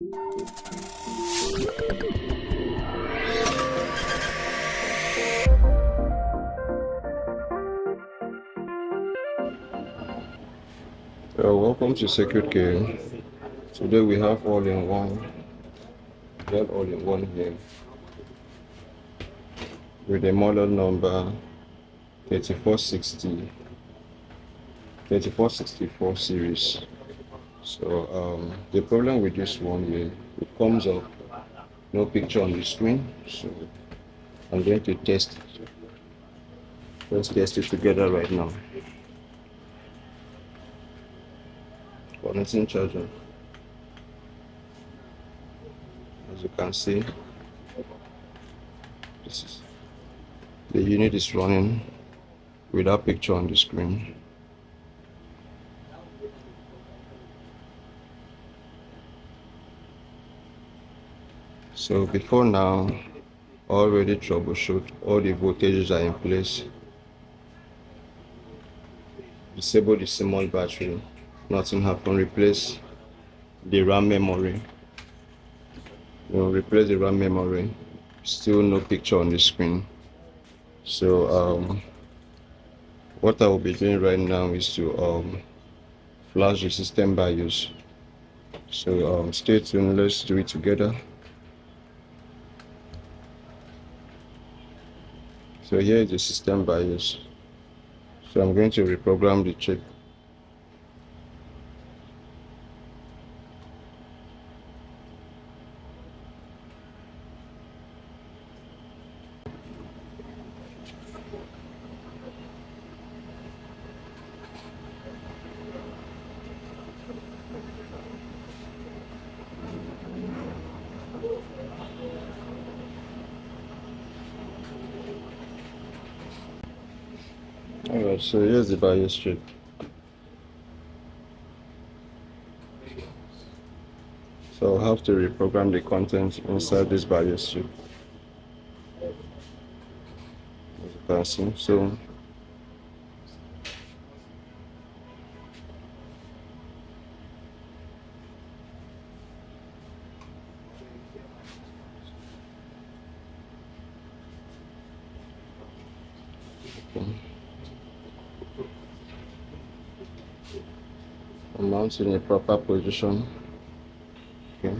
Welcome to Circuit Care. Today we have all-in-one, Dell All-in-One here with a model number 3464 series. So the problem with this one here, it comes up no picture on the screen. So I'm going to test it. Let's test it together right now. Connecting charger. As you can see, the unit is running without picture on the screen. So before now, already troubleshoot, all the voltages are in place. Disable the CMOS battery, nothing happened. Replace the RAM memory. Replace the RAM memory, still no picture on the screen. So what I will be doing right now is to flash the system BIOS. So stay tuned, let's do it together. So here is the system BIOS. So I'm going to reprogram the chip. Alright, so here's the BIOS chip. So I'll have to reprogram the content inside this BIOS chip. As you can see. So I'm mounted in a proper position. Okay.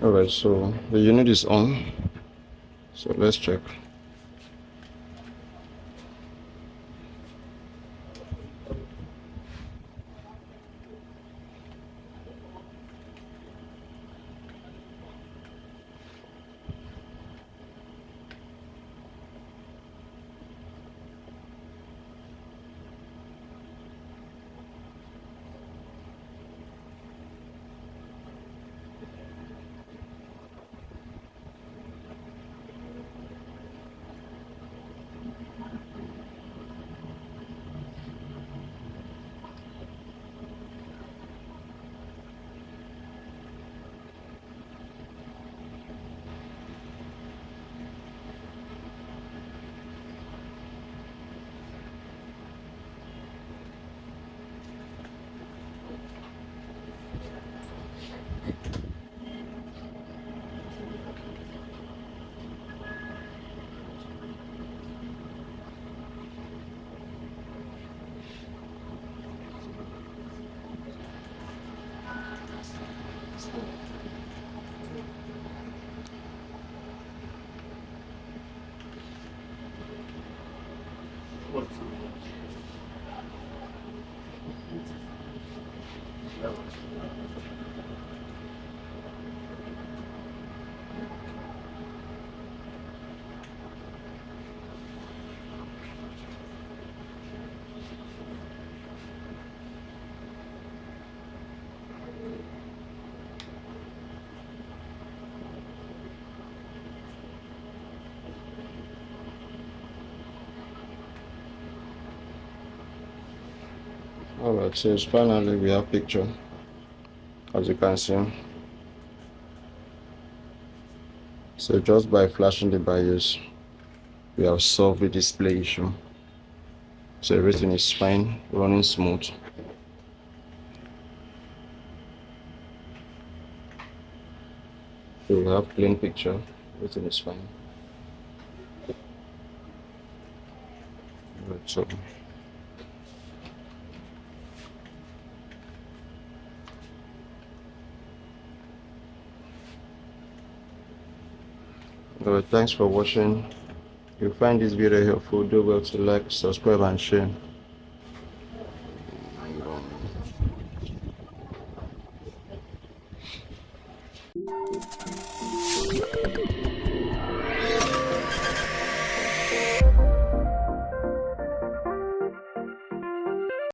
Alright, so the unit is on. So let's check. Alright, so finally we have picture, as you can see. So just by flashing the BIOS, we have solved the display issue. So everything is fine, running smooth. So we have clean picture, everything is fine. Right, so thanks for watching. If you find this video helpful, do well to like, subscribe and share.